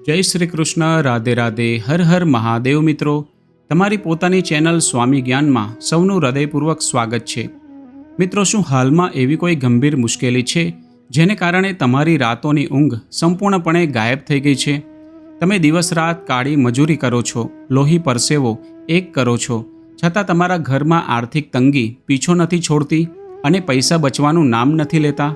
જય શ્રી કૃષ્ણ, રાધે રાધે, હર હર મહાદેવ. મિત્રો, તમારી પોતાની ચેનલ સ્વામી જ્ઞાનમાં સૌનું હૃદયપૂર્વક સ્વાગત છે. મિત્રો, શું હાલમાં એવી કોઈ ગંભીર મુશ્કેલી છે જેને કારણે તમારી રાતોની ઊંઘ સંપૂર્ણપણે ગાયબ થઈ ગઈ છે? તમે દિવસ રાત કાળી મજૂરી કરો છો, લોહી પરસેવો એક કરો છો, છતાં તમારા ઘરમાં આર્થિક તંગી પીછો નથી છોડતી અને પૈસા બચવાનું નામ નથી લેતા?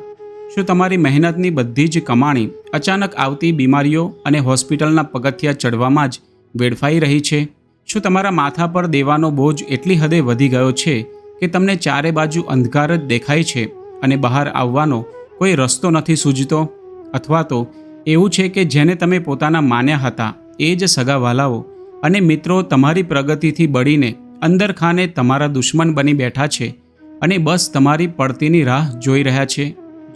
શું તમારી મહેનતની બધી જ કમાણી અચાનક આવતી બીમારીઓ અને હોસ્પિટલના પગથિયા ચડવામાં જ વેડફાઈ રહી છે? શું તમારા માથા પર દેવાનો બોજ એટલી હદે વધી ગયો છે કે તમને ચારે બાજુ અંધકાર જ દેખાય છે અને બહાર આવવાનો કોઈ રસ્તો નથી સૂઝતો? અથવા તો એવું છે કે જેને તમે પોતાના માન્યા હતા એ જ સગાવાલાઓ અને મિત્રો તમારી પ્રગતિથી બળીને અંદર ખાને તમારા દુશ્મન બની બેઠા છે અને બસ તમારી પડતીની રાહ જોઈ રહ્યા છે?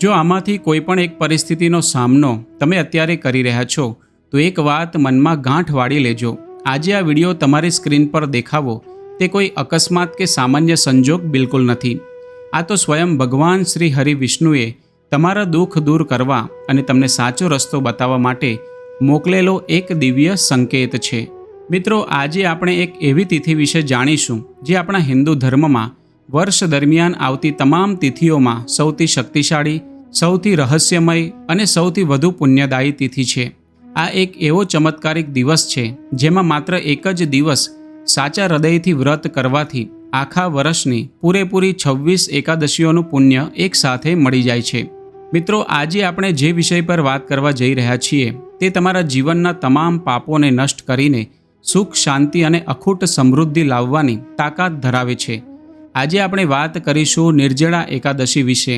જો આમાંથી કોઈ પણ એક પરિસ્થિતિનો સામનો તમે અત્યારે કરી રહ્યા છો તો એક વાત મનમાં ગાંઠ વાળી લેજો. આજે આ વિડીયો તમારી સ્ક્રીન પર દેખાવો તે કોઈ અકસ્માત કે સામાન્ય સંજોગ બિલકુલ નથી. આ તો સ્વયં ભગવાન શ્રી હરિ વિષ્ણુએ તમારા દુઃખ દૂર કરવા અને તમને સાચો રસ્તો બતાવવા માટે મોકલેલો એક દિવ્ય સંકેત છે. મિત્રો, આજે આપણે એક એવી તિથિ વિશે જાણીશું જે આપણા હિન્દુ ધર્મમાં વર્ષ દરમિયાન આવતી તમામ તિથિઓમાં સૌથી શક્તિશાળી, સૌથી રહસ્યમય અને સૌથી વધુ પુણ્યદાયી તિથિ છે. આ એક એવો ચમત્કારિક દિવસ છે જેમાં માત્ર એક જ દિવસ સાચા હૃદયથી વ્રત કરવાથી આખા વર્ષની પૂરેપૂરી 26 એકાદશીઓનું પુણ્ય એકસાથે મળી જાય છે. મિત્રો, આજે આપણે જે વિષય પર વાત કરવા જઈ રહ્યા છીએ તે તમારા જીવનના તમામ પાપોને નષ્ટ કરીને સુખ, શાંતિ અને અખૂટ સમૃદ્ધિ લાવવાની તાકાત ધરાવે છે. આજે આપણે વાત કરીશું નિર્જળા એકાદશી વિશે,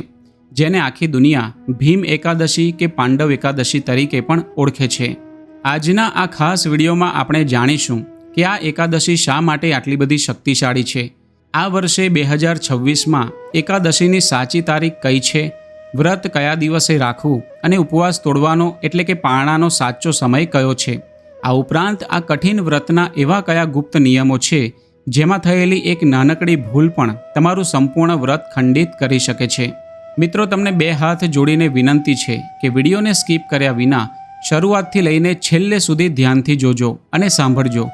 જેને આખી દુનિયા ભીમ એકાદશી કે પાંડવ એકાદશી તરીકે પણ ઓળખે છે. આજના આ ખાસ વિડીયોમાં આપણે જાણીશું કે આ એકાદશી શા માટે આટલી બધી શક્તિશાળી છે, આ વર્ષે 2026માં એકાદશીની સાચી તારીખ કઈ છે, વ્રત કયા દિવસે રાખવું અને ઉપવાસ તોડવાનો એટલે કે પારણાનો સાચો સમય કયો છે. આ ઉપરાંત આ કઠિન વ્રતના એવા કયા ગુપ્ત નિયમો છે જેમાં થયેલી એક નાનકડી ભૂલ પણ તમારું સંપૂર્ણ વ્રત ખંડિત કરી શકે છે. મિત્રો, તમને બે હાથ જોડીને વિનંતી છે કે વિડીયોને સ્કીપ કર્યા વિના શરૂઆતથી લઈને છેલ્લે સુધી ધ્યાનથી જોજો અને સાંભળજો.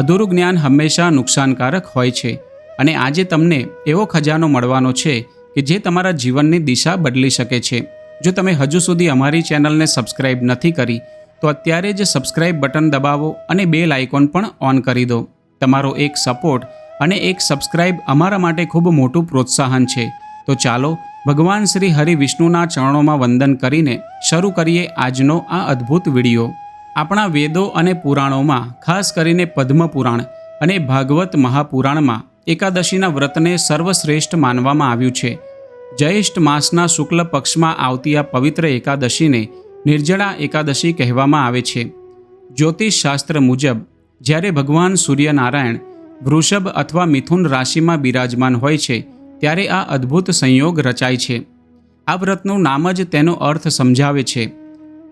અધૂરું જ્ઞાન હંમેશા નુકસાનકારક હોય છે અને આજે તમને એવો ખજાનો મળવાનો છે કે જે તમારા જીવનની દિશા બદલી શકે છે. જો તમે હજુ સુધી અમારી ચેનલને સબસ્ક્રાઇબ નથી કરી તો અત્યારે જ સબસ્ક્રાઇબ બટન દબાવો અને બેલ આઇકોન પણ ઓન કરી દો. તમારો એક સપોર્ટ અને એક સબસ્ક્રાઇબ અમારા માટે ખૂબ મોટું પ્રોત્સાહન છે. તો ચાલો ભગવાન શ્રી હરિ વિષ્ણુના ચરણોમાં વંદન કરીને શરૂ કરીએ આજનો આ અદ્ભુત વિડીયો. આપણા વેદો અને પુરાણોમાં, ખાસ કરીને પદ્મ પુરાણ અને ભાગવત મહાપુરાણમાં એકાદશીના વ્રતને સર્વશ્રેષ્ઠ માનવામાં આવ્યું છે. જ્યેષ્ઠ માસના શુક્લ પક્ષમાં આવતી આ પવિત્ર એકાદશીને નિર્જળા એકાદશી કહેવામાં આવે છે. જ્યોતિષ શાસ્ત્ર મુજબ જ્યારે ભગવાન સૂર્યનારાયણ વૃષભ અથવા મિથુન રાશિમાં બિરાજમાન હોય છે ત્યારે આ અદ્ભુત સંયોગ રચાય છે. આ વ્રતનું નામ જ તેનો અર્થ સમજાવે છે.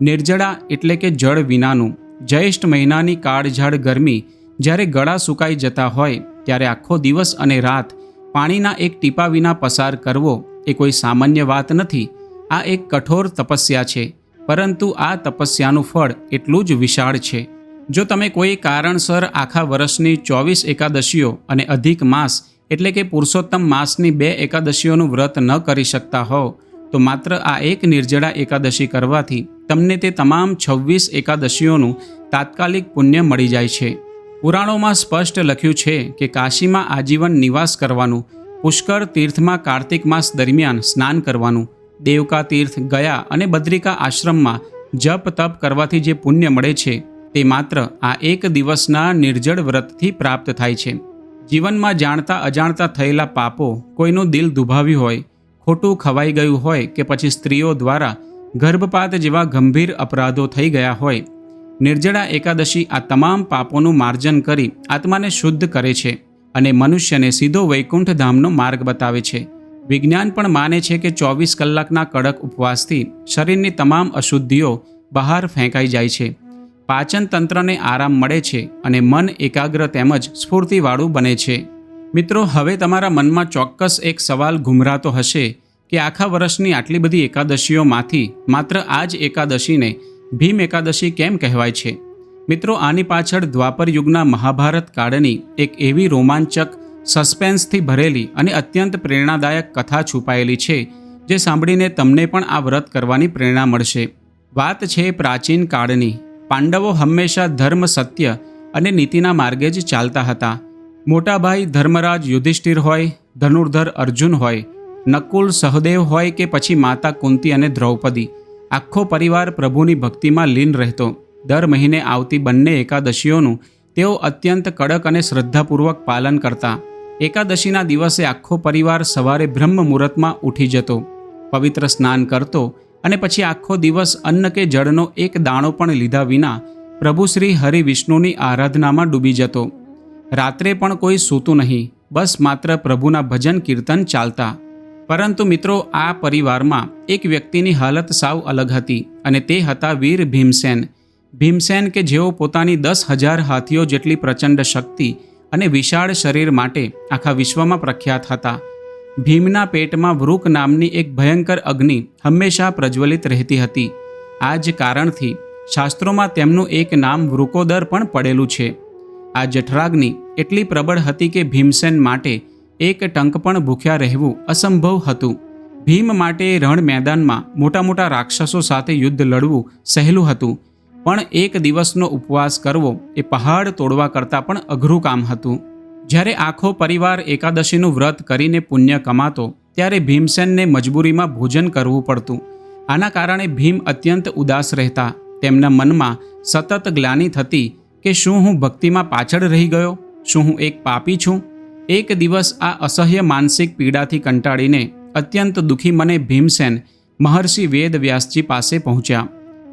નિર્જળા એટલે કે જળ વિનાનું. જ્યેષ્ઠ મહિનાની કાળઝાળ ગરમી જ્યારે ગળા સુકાઈ જતા હોય ત્યારે આખો દિવસ અને રાત પાણીના એક ટીપા વિના પસાર કરવો એ કોઈ સામાન્ય વાત નથી. આ એક કઠોર તપસ્યા છે, પરંતુ આ તપસ્યાનું ફળ એટલું જ વિશાળ છે. જો તમે કોઈ કારણસર આખા વર્ષની 24 એકાદશીઓ અને અધિક માસ એટલે કે પુરુષોત્તમ માસની 2 એકાદશીઓનું વ્રત ન કરી શકતા હોવ તો માત્ર આ એક નિર્જળા એકાદશી કરવાથી તમને તે તમામ 26 એકાદશીઓનું તાત્કાલિક પુણ્ય મળી જાય છે. પુરાણોમાં સ્પષ્ટ લખ્યું છે કે કાશીમાં આજીવન નિવાસ કરવાનું, પુષ્કર તીર્થમાં કાર્તિક માસ દરમિયાન સ્નાન કરવાનું, દેવકા તીર્થ, ગયા અને બદ્રિકા આશ્રમમાં જપ તપ કરવાથી જે પુણ્ય મળે છે તે માત્ર આ એક દિવસના નિર્જળ વ્રતથી પ્રાપ્ત થાય છે. જીવનમાં જાણતા અજાણતા થયેલા પાપો, કોઈનું દિલ દુભાવ્યું હોય, ખોટું ખવાઈ ગયું હોય કે પછી સ્ત્રીઓ દ્વારા ગર્ભપાત જેવા ગંભીર અપરાધો થઈ ગયા હોય, નિર્જળા એકાદશી આ તમામ પાપોનું માર્જન કરી આત્માને શુદ્ધ કરે છે અને મનુષ્યને સીધો વૈકુંઠ ધામનો માર્ગ બતાવે છે. વિજ્ઞાન પણ માને છે કે 24 કલાકના કડક ઉપવાસથી શરીરની તમામ અશુદ્ધિઓ બહાર ફેંકાઈ જાય છે, પાચન તંત્રને આરામ મળે છે અને મન એકાગ્ર તેમજ સ્ફૂર્તિવાળું બને છે. મિત્રો, હવે તમારા મનમાં ચોક્કસ એક સવાલ ઘૂમરાતો હશે કે આખા વર્ષની આટલી બધી એકાદશીઓમાંથી માત્ર આ જ એકાદશીને ભીમ એકાદશી કેમ કહેવાય છે? મિત્રો, આની પાછળ દ્વાપર યુગના મહાભારત કાળની એક એવી રોમાંચક, સસ્પેન્સથી ભરેલી અને અત્યંત પ્રેરણાદાયક કથા છુપાયેલી છે, જે સાંભળીને તમને પણ આ વ્રત કરવાની પ્રેરણા મળશે. વાત છે પ્રાચીન કાળની. પાંડવો હંમેશા ધર્મ, સત્ય અને નીતિના માર્ગે જ ચાલતા હતા. મોટા ભાઈ ધર્મરાજ યુધિષ્ઠિર હોય, ધનુર્ધર અર્જુન હોય, નકુલ સહદેવ હોય કે પછી માતા કુંતી અને દ્રૌપદી, આખો પરિવાર પ્રભુની ભક્તિમાં લીન રહેતો. દર મહિને આવતી બંને એકાદશીઓનું તેઓ અત્યંત કડક અને શ્રદ્ધાપૂર્વક પાલન કરતા. એકાદશીના દિવસે આખો પરિવાર સવારે બ્રહ્મ મુહૂર્તમાં ઉઠી જતો, પવિત્ર સ્નાન કરતો અને પછી આખો દિવસ અન્ન કે જળનો એક દાણો પણ લીધા વિના પ્રભુ શ્રી હરિ વિષ્ણુની આરાધનામાં ડૂબી જતો. રાત્રે પણ કોઈ સૂતું નહીં, બસ માત્ર પ્રભુના ભજન કીર્તન ચાલતા. પરંતુ મિત્રો, આ પરિવારમાં એક વ્યક્તિની હાલત સાવ અલગ હતી અને તે હતા વીર ભીમસેન. ભીમસેન કે જેઓ પોતાની 10,000 હાથીઓ જેટલી પ્રચંડ શક્તિ અને વિશાળ શરીર માટે આખા વિશ્વમાં પ્રખ્યાત હતા. ભીમના પેટમાં વૃક નામની એક ભયંકર અગ્નિ હંમેશા પ્રજ્વલિત રહેતી હતી. આ જ કારણથી શાસ્ત્રોમાં તેમનું એક નામ વૃકોદર પણ પડેલું છે. આ જઠરાગ્નિ એટલી પ્રબળ હતી કે ભીમસેન માટે એક ટંક પણ ભૂખ્યા રહેવું અસંભવ હતું. ભીમ માટે રણ મેદાનમાં મોટા મોટા રાક્ષસો સાથે યુદ્ધ લડવું સહેલું હતું, પણ એક દિવસનો ઉપવાસ કરવો એ પહાડ તોડવા કરતાં પણ અઘરું કામ હતું. જ્યારે આખો પરિવાર એકાદશીનું વ્રત કરીને પુણ્ય કમાતો, ત્યારે ભીમસેનને મજબૂરીમાં ભોજન કરવું પડતું. આના કારણે ભીમ અત્યંત ઉદાસ રહેતા. તેમના મનમાં સતત ગ્લાનિ થતી કે શું હું ભક્તિમાં પાછળ રહી ગયો? શું હું એક પાપી છું? એક દિવસ આ અસહ્ય માનસિક પીડાથી કંટાળીને અત્યંત દુઃખી મને ભીમસેન મહર્ષિ વેદ વ્યાસજી પાસે પહોંચ્યા.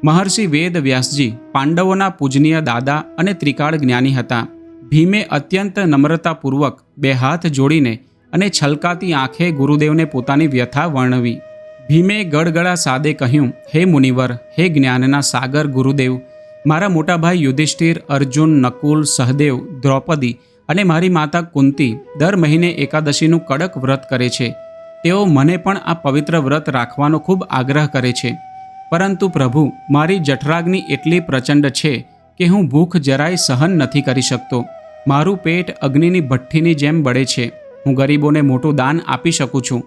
મહર્ષિ વેદ વ્યાસજી પાંડવોના પૂજનીય દાદા અને ત્રિકાળ જ્ઞાની હતા. ભીમે અત્યંત નમ્રતાપૂર્વક 2 હાથ જોડીને અને છલકાતી આંખે ગુરુદેવને પોતાની વ્યથા વર્ણવી. ભીમે ગળગળા સાદે કહ્યું, હે મુનિવર, હે જ્ઞાનના સાગર ગુરુદેવ, મારા મોટા ભાઈ યુધિષ્ઠિર, અર્જુન, નકુલ, સહદેવ, દ્રૌપદી અને મારી માતા કુંતી દર મહિને એકાદશીનું કડક વ્રત કરે છે. તેઓ મને પણ આ પવિત્ર વ્રત રાખવાનો ખૂબ આગ્રહ કરે છે. પરંતુ પ્રભુ, મારી જઠરાગ્નિ એટલી પ્રચંડ છે કે હું ભૂખ જરાય સહન નથી કરી શકતો. મારું પેટ અગ્નિની ભઠ્ઠીની જેમ બળે છે. હું ગરીબોને મોટું દાન આપી શકું છું,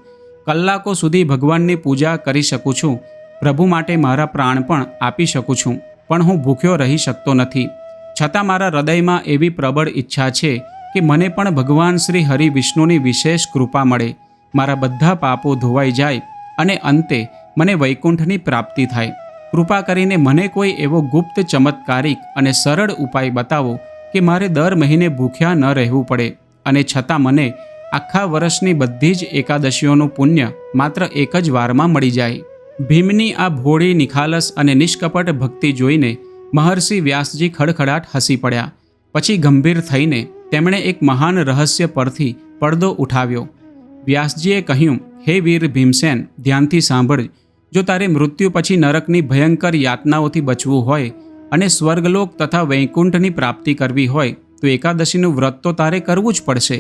કલાકો સુધી ભગવાનની પૂજા કરી શકું છું, પ્રભુ માટે મારા પ્રાણ પણ આપી શકું છું, પણ હું ભૂખ્યો રહી શકતો નથી. છતાં મારા હૃદયમાં એવી પ્રબળ ઈચ્છા છે કે મને પણ ભગવાન શ્રી હરિ વિષ્ણુની વિશેષ કૃપા મળે, મારા બધા પાપો ધોવાઈ જાય અને અંતે મને વૈકુંઠની પ્રાપ્તિ થાય. કૃપા કરીને મને કોઈ એવો ગુપ્ત, ચમત્કારિક અને સરળ ઉપાય બતાવો કે મારે દર મહિને ભૂખ્યા ન રહેવું પડે અને છતાં મને આખા વર્ષની બધી જ એકાદશીઓનું પુણ્ય માત્ર એક જ વારમાં મળી જાય. ભીમની આ ભોળી, નિખાલસ અને નિષ્કપટ ભક્તિ જોઈને મહર્ષિ વ્યાસજી ખડખડાટ હસી પડ્યા. પછી ગંભીર થઈને તેમણે એક મહાન રહસ્ય પરથી પડદો ઉઠાવ્યો. વ્યાસજીએ કહ્યું, હે વીર ભીમસેન, ધ્યાનથી સાંભળ. જો તારે મૃત્યુ પછી નરકની ભયંકર યાતનાઓથી બચવું હોય અને સ્વર્ગલોક તથા વૈકુંઠની પ્રાપ્તિ કરવી હોય તો એકાદશીનું વ્રત તો તારે કરવું જ પડશે.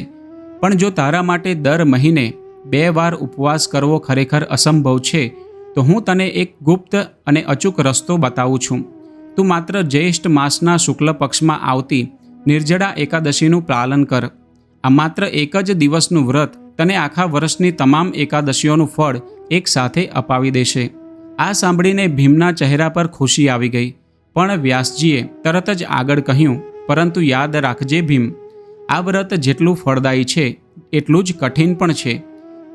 પણ જો તારા માટે દર મહિને 2 વાર ઉપવાસ કરવો ખરેખર અસંભવ છે, તો હું તને એક ગુપ્ત અને અચૂક રસ્તો બતાવું છું. તું માત્ર જ્યેષ્ઠ માસના શુક્લ પક્ષમાં આવતી નિર્જળા એકાદશીનું પાલન કર. આ માત્ર એક જ દિવસનું વ્રત તને આખા વર્ષની તમામ એકાદશીઓનું ફળ એકસાથે અપાવી દેશે. આ સાંભળીને ભીમના ચહેરા પર ખુશી આવી ગઈ. પણ વ્યાસજીએ તરત જ આગળ કહ્યું, પરંતુ યાદ રાખજે ભીમ, આ વ્રત જેટલું ફળદાયી છે એટલું જ કઠિન પણ છે.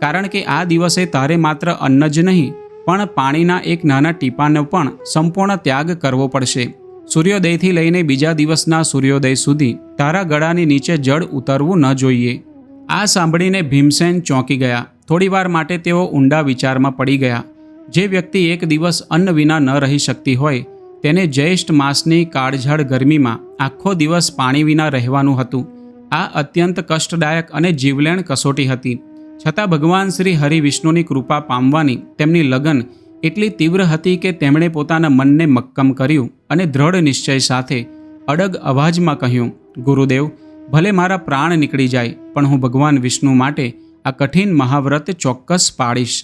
કારણ કે આ દિવસે તારે માત્ર અન્ન જ નહીં, પણ પાણીના એક નાના ટીપાનો પણ સંપૂર્ણ ત્યાગ કરવો પડશે. સૂર્યોદયથી લઈને બીજા દિવસના સૂર્યોદય સુધી તારા ગળાની નીચે જળ ઉતરવું ન જોઈએ. આ સાંભળીને ભીમસેન ચોંકી ગયા. થોડીવાર માટે તેઓ ઊંડા વિચારમાં પડી ગયા. જે વ્યક્તિ એક દિવસ અન્ન વિના ન રહી શકતી હોય, તેને જ્યેષ્ઠ માસની કાળઝાળ ગરમીમાં આખો દિવસ પાણી વિના રહેવાનું હતું. આ અત્યંત કષ્ટદાયક અને જીવલેણ કસોટી હતી. છતાં ભગવાન શ્રી હરિ વિષ્ણુની કૃપા પામવાની તેમની લગન એટલી તીવ્ર હતી કે તેમણે પોતાના મનને મક્કમ કર્યું અને દ્રઢ નિશ્ચય સાથે અડગ અવાજમાં કહ્યું, ગુરુદેવ, ભલે મારા પ્રાણ નીકળી જાય, પણ હું ભગવાન વિષ્ણુ માટે આ કઠિન મહાવ્રત ચોક્કસ પાળીશ.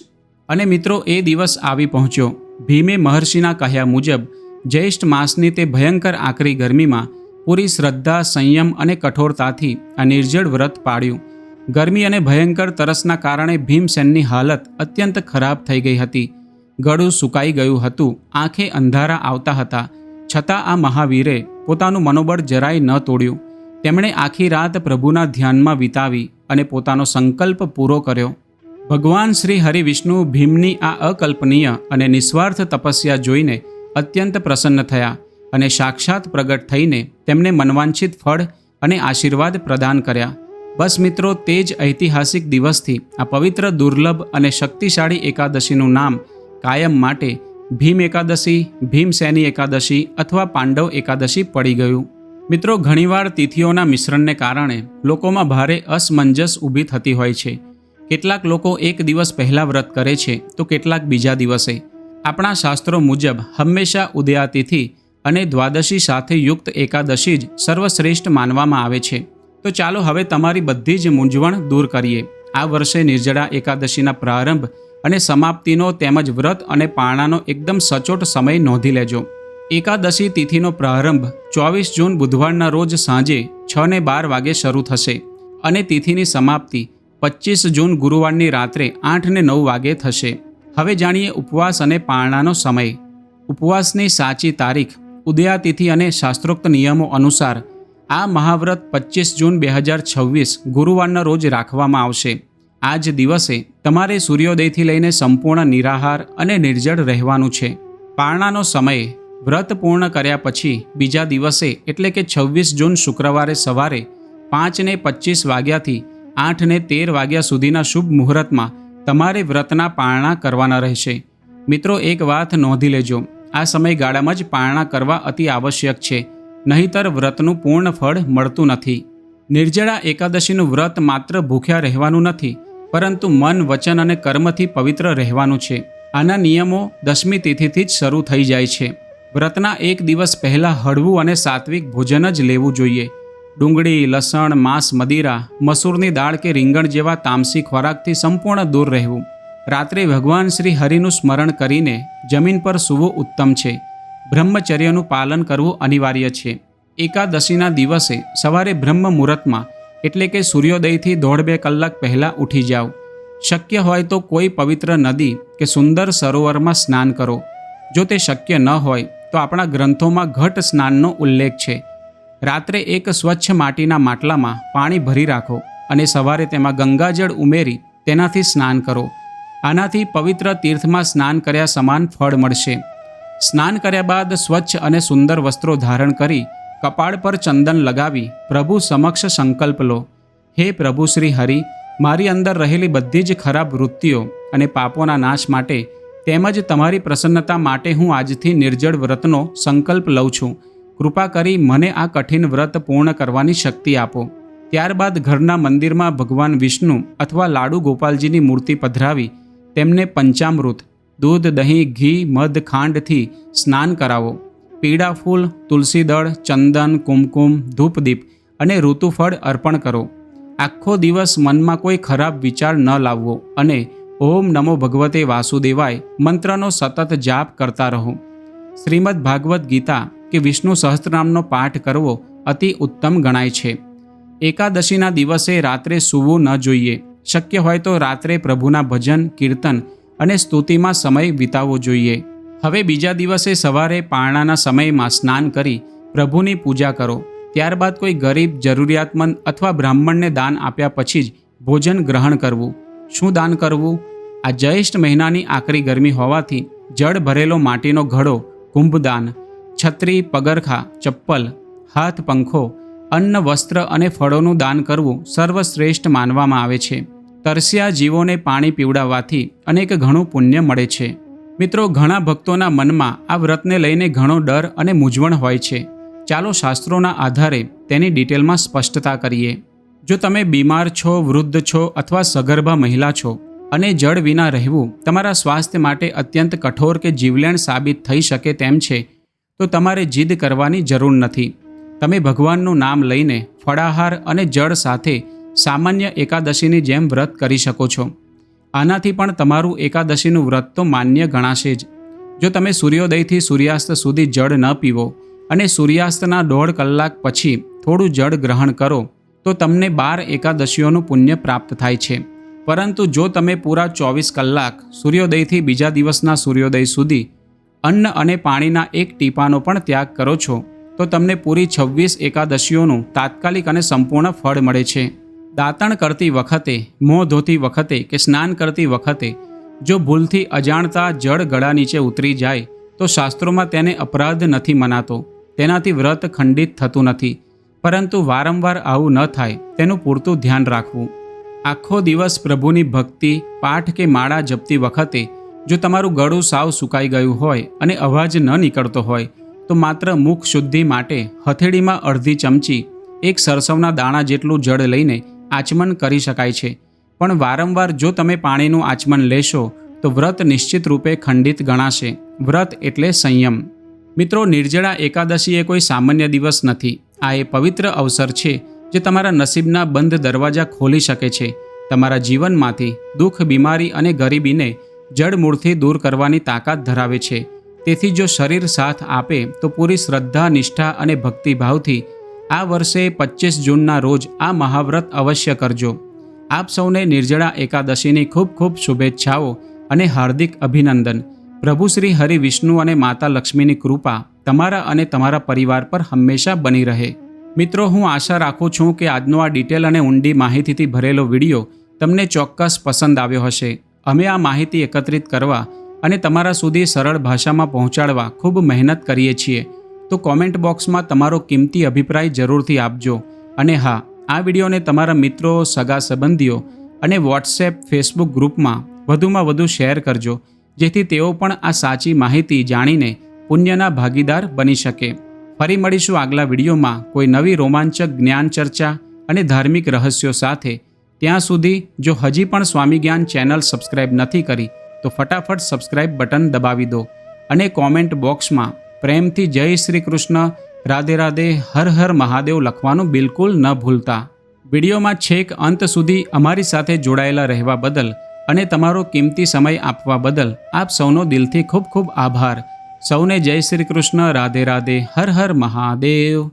અને મિત્રો, એ દિવસ આવી પહોંચ્યો. ભીમે મહર્ષિના કહ્યા મુજબ જ્યેષ્ઠ માસની તે ભયંકર આકરી ગરમીમાં પૂરી શ્રદ્ધા, સંયમ અને કઠોરતાથી આ નિર્જળ વ્રત પાળ્યું. ગરમી અને ભયંકર તરસના કારણે ભીમસેનની હાલત અત્યંત ખરાબ થઈ ગઈ હતી. ગળું સુકાઈ ગયું હતું, આંખે અંધારા આવતા હતા. છતાં આ મહાવીરે પોતાનું મનોબળ જરાય ન તોડ્યું. તેમણે આખી રાત પ્રભુના ધ્યાનમાં વિતાવી અને પોતાનો સંકલ્પ પૂરો કર્યો. ભગવાન શ્રી હરિવિષ્ણુ ભીમની આ અકલ્પનીય અને નિસ્વાર્થ તપસ્યા જોઈને અત્યંત પ્રસન્ન થયા અને સાક્ષાત પ્રગટ થઈને તેમને મનવાંછિત ફળ અને આશીર્વાદ પ્રદાન કર્યા. બસ મિત્રો, તે જ ઐતિહાસિક દિવસથી આ પવિત્ર, દુર્લભ અને શક્તિશાળી એકાદશીનું નામ કાયમ માટે ભીમ એકાદશી, ભીમસેની એકાદશી અથવા પાંડવ એકાદશી પડી ગયું. મિત્રો, ઘણીવાર તિથિઓના મિશ્રણને કારણે લોકોમાં ભારે અસમંજસ ઊભી થતી હોય છે. કેટલાક લોકો એક દિવસ પહેલાં વ્રત કરે છે તો કેટલાક બીજા દિવસે. આપણા શાસ્ત્રો મુજબ હંમેશા ઉદયાતિથિ અને દ્વાદશી સાથે યુક્ત એકાદશી જ સર્વશ્રેષ્ઠ માનવામાં આવે છે. તો ચાલો હવે તમારી બધી જ મૂંઝવણ દૂર કરીએ. આ વર્ષે નિર્જળા એકાદશીના પ્રારંભ અને સમાપ્તિનો તેમજ વ્રત અને પારણાનો એકદમ સચોટ સમય નોંધી લેજો. એકાદશી તિથિનો પ્રારંભ 24 જૂન બુધવારના રોજ સાંજે 6:12 વાગે શરૂ થશે અને તિથિની સમાપ્તિ 25 જૂન ગુરુવારની રાત્રે 8:09 વાગે થશે. હવે જાણીએ ઉપવાસ અને પારણાનો સમય. ઉપવાસની સાચી તારીખ ઉદયાતિથિ અને શાસ્ત્રોક્ત નિયમો અનુસાર આ મહાવ્રત 25 જૂન 2026 ગુરુવારના રોજ રાખવામાં આવશે. આ જ દિવસે તમારે સૂર્યોદયથી લઈને સંપૂર્ણ નિરાહાર અને નિર્જળ રહેવાનું છે. પારણાનો સમય વ્રત પૂર્ણ કર્યા પછી બીજા દિવસે એટલે કે 26 જૂન શુક્રવારે સવારે 5:25 વાગ્યાથી 8:13 વાગ્યા સુધીના શુભ મુહૂર્તમાં તમારે વ્રતના પારણા કરવાના રહેશે. મિત્રો, એક વાત નોંધી લેજો, આ સમયગાળામાં જ પારણા કરવા અતિ આવશ્યક છે, નહીંતર વ્રતનું પૂર્ણ ફળ મળતું નથી. નિર્જળા એકાદશીનું વ્રત માત્ર ભૂખ્યા રહેવાનું નથી, પરંતુ મન, વચન અને કર્મથી પવિત્ર રહેવાનું છે. આના નિયમો 10મી તિથિથી જ શરૂ થઈ જાય છે. વ્રતના એક દિવસ પહેલાં હળવું અને સાત્વિક ભોજન જ લેવું જોઈએ. ડુંગળી, લસણ, માંસ, મદિરા, મસૂરની દાળ કે રીંગણ જેવા તામસી ખોરાકથી સંપૂર્ણ દૂર રહેવું. રાત્રે ભગવાન શ્રી હરિનું સ્મરણ કરીને જમીન પર સૂવું ઉત્તમ છે. બ્રહ્મચર્યનું પાલન કરવું અનિવાર્ય છે. એકાદશીના દિવસે સવારે બ્રહ્મ મુહૂર્તમાં એટલે કે સૂર્યોદયથી 1.5-2 કલાક પહેલાં ઉઠી જાઓ. શક્ય હોય તો કોઈ પવિત્ર નદી કે સુંદર સરોવરમાં સ્નાન કરો. જો તે શક્ય ન હોય તો આપણા ગ્રંથોમાં ઘટ સ્નાનનો ઉલ્લેખ છે. રાત્રે એક સ્વચ્છ માટીના માટલામાં પાણી ભરી રાખો અને સવારે તેમાં ગંગાજળ ઉમેરી તેનાથી સ્નાન કરો. આનાથી પવિત્ર તીર્થમાં સ્નાન કર્યા સમાન ફળ મળશે. સ્નાન કર્યા બાદ સ્વચ્છ અને સુંદર વસ્ત્રો ધારણ કરી કપાળ પર ચંદન લગાવી પ્રભુ સમક્ષ સંકલ્પ લો. હે પ્રભુ શ્રી હરિ, મારી અંદર રહેલી બધી જ ખરાબ વૃત્તિઓ અને પાપોના નાશ માટે તેમજ તમારી પ્રસન્નતા માટે હું આજથી નિર્જળ વ્રતનો સંકલ્પ લઉં છું. કૃપા કરી મને આ કઠિન વ્રત પૂર્ણ કરવાની શક્તિ આપો. ત્યારબાદ ઘરના મંદિરમાં ભગવાન વિષ્ણુ અથવા લાડુ ગોપાલજીની મૂર્તિ પધરાવી તેમને પંચામૃત, દૂધ, દહીં, ઘી, મધ, ખાંડથી સ્નાન કરાવો. પીળા ફૂલ, તુલસી દળ, ચંદન, કુમકુમ, ધૂપદીપ અને ઋતુફળ અર્પણ કરો. આખો દિવસ મનમાં કોઈ ખરાબ વિચાર ન લાવવો અને ઓમ નમો ભગવતે વાસુદેવાય મંત્રનો સતત જાપ કરતા રહો. શ્રીમદ ભાગવત ગીતા કે વિષ્ણુ સહસ્ત્રનામનો પાઠ કરવો અતિ ઉત્તમ ગણાય છે. એકાદશીના દિવસે રાત્રે સૂવું ન જોઈએ. શક્ય હોય તો રાત્રે પ્રભુના ભજન, કીર્તન અને સ્તુતિમાં સમય વિતાવવો જોઈએ. હવે બીજા દિવસે સવારે પારણાના સમયમાં સ્નાન કરી પ્રભુની પૂજા કરો. ત્યારબાદ કોઈ ગરીબ, જરૂરિયાતમંદ અથવા બ્રાહ્મણને દાન આપ્યા પછી જ ભોજન ગ્રહણ કરવું. શું દાન કરવું? આ જ્યેષ્ઠ મહિનાની આકરી ગરમી હોવાથી જળ ભરેલો માટીનો ઘડો, કુંભદાન, છત્રી, પગરખા, ચપ્પલ, હાથ પંખો, અન્ન, વસ્ત્ર અને ફળોનું દાન કરવું સર્વશ્રેષ્ઠ માનવામાં આવે છે. તરસ્યા જીવોને પાણી પીવડાવવાથી અનેક ઘણું પુણ્ય મળે છે. મિત્રો, ઘણા ભક્તોના મનમાં આ વ્રતને લઈને ઘણો ડર અને મૂંઝવણ હોય છે. ચાલો શાસ્ત્રોના આધારે તેની ડિટેલમાં સ્પષ્ટતા કરીએ. જો તમે બીમાર છો, વૃદ્ધ છો અથવા સગર્ભા મહિલા છો અને જળ વિના રહેવું તમારા સ્વાસ્થ્ય માટે અત્યંત કઠોર કે જીવલેણ સાબિત થઈ શકે તેમ છે, તો તમારે જીદ કરવાની જરૂર નથી. તમે ભગવાનનું નામ લઈને ફળાહાર અને જળ સાથે સામાન્ય એકાદશીની જેમ વ્રત કરી શકો છો. આનાથી પણ તમારું એકાદશીનું વ્રત તો માન્ય ગણાશે જ. જો તમે સૂર્યોદયથી સૂર્યાસ્ત સુધી જળ ન પીવો અને સૂર્યાસ્તના 1.5 કલાક પછી થોડું જળ ગ્રહણ કરો તો તમને 12 એકાદશીઓનું પુણ્ય પ્રાપ્ત થાય છે. પરંતુ જો તમે પૂરા 24 કલાક સૂર્યોદયથી બીજા દિવસના સૂર્યોદય સુધી અન્ન અને પાણીના એક ટીપાનો પણ ત્યાગ કરો છો તો તમને પૂરી 26 એકાદશીઓનું તાત્કાલિક અને સંપૂર્ણ ફળ મળે છે. દાંતણ કરતી વખતે, મોં ધોતી વખતે કે સ્નાન કરતી વખતે જો ભૂલથી અજાણતા જળ ગળા નીચે ઉતરી જાય તો શાસ્ત્રોમાં તેને અપરાધ નથી મનાતો. તેનાથી વ્રત ખંડિત થતું નથી. પરંતુ વારંવાર આવું ન થાય તેનું પૂરતું ધ્યાન રાખવું. આખો દિવસ પ્રભુની ભક્તિ, પાઠ કે માળા જપતી વખતે જો તમારું ગળું સાવ સુકાઈ ગયું હોય અને અવાજ ન નીકળતો હોય તો માત્ર મુખ શુદ્ધિ માટે હથેળીમાં અડધી ચમચી એક સરસવના દાણા જેટલું જળ લઈને આચમન કરી શકાય છે. પણ વારંવાર જો તમે પાણીનું આચમન લેશો તો વ્રત નિશ્ચિત રૂપે ખંડિત ગણાશે. વ્રત એટલે સંયમ. મિત્રો, નિર્જળા એકાદશી એ કોઈ સામાન્ય દિવસ નથી. આ એ પવિત્ર અવસર છે જે તમારા નસીબના બંધ દરવાજા ખોલી શકે છે. તમારા જીવનમાંથી દુઃખ, બીમારી અને ગરીબીને જડમૂળથી દૂર કરવાની તાકાત ધરાવે છે. તેથી જો શરીર સાથ આપે તો પૂરી શ્રદ્ધા, નિષ્ઠા અને ભક્તિભાવથી આ વર્ષે 25 જૂનના રોજ આ મહાવ્રત અવશ્ય કરજો. આપ સૌને નિર્જળા એકાદશીની ખૂબ ખૂબ શુભેચ્છાઓ અને હાર્દિક અભિનંદન. પ્રભુ શ્રી હરિ વિષ્ણુ અને માતા લક્ષ્મીની કૃપા તમારા અને તમારા પરિવાર પર હંમેશા બની રહે. મિત્રો, હું આશા રાખું છું કે આજનો આ ડિટેલ અને ઊંડી માહિતીથી ભરેલો વિડીયો તમને ચોક્કસ પસંદ આવ્યો હશે. અમે આ માહિતી એકત્રિત કરવા અને તમારા સુધી સરળ ભાષામાં પહોંચાડવા ખૂબ મહેનત કરીએ છીએ. તો કોમેન્ટ બોક્સમાં તમારો કિંમતી અભિપ્રાય જરૂરથી આપજો. અને હા, આ વિડીયોને તમારા મિત્રો, સગા સંબંધીઓ અને વોટ્સએપ, ફેસબુક ગ્રુપમાં વધુમાં વધુ શેર કરજો, જેથી તેઓ પણ આ સાચી માહિતી જાણીને પુણ્યના ભાગીદાર બની શકે. ફરી મળીશું આગલા વિડીયોમાં કોઈ નવી રોમાંચક જ્ઞાન ચર્ચા અને ધાર્મિક રહસ્યો સાથે. ત્યાં સુધી જો હજી પણ સ્વામી જ્ઞાન ચેનલ સબસ્ક્રાઇબ નથી કરી તો ફટાફટ સબસ્ક્રાઇબ બટન દબાવી દો અને કોમેન્ટ બોક્સમાં પ્રેમથી જય શ્રી કૃષ્ણ, રાધે રાધે, હર હર મહાદેવ લખવાનું બિલકુલ ન ભૂલતા. વિડીયોમાં છેક અંત સુધી અમારી સાથે જોડાયેલા રહેવા બદલ અને તમારો કિંમતી સમય આપવા બદલ આપ સૌનો દિલથી ખૂબ ખૂબ આભાર. સૌને જય શ્રી કૃષ્ણ, રાધે રાધે, હર હર મહાદેવ.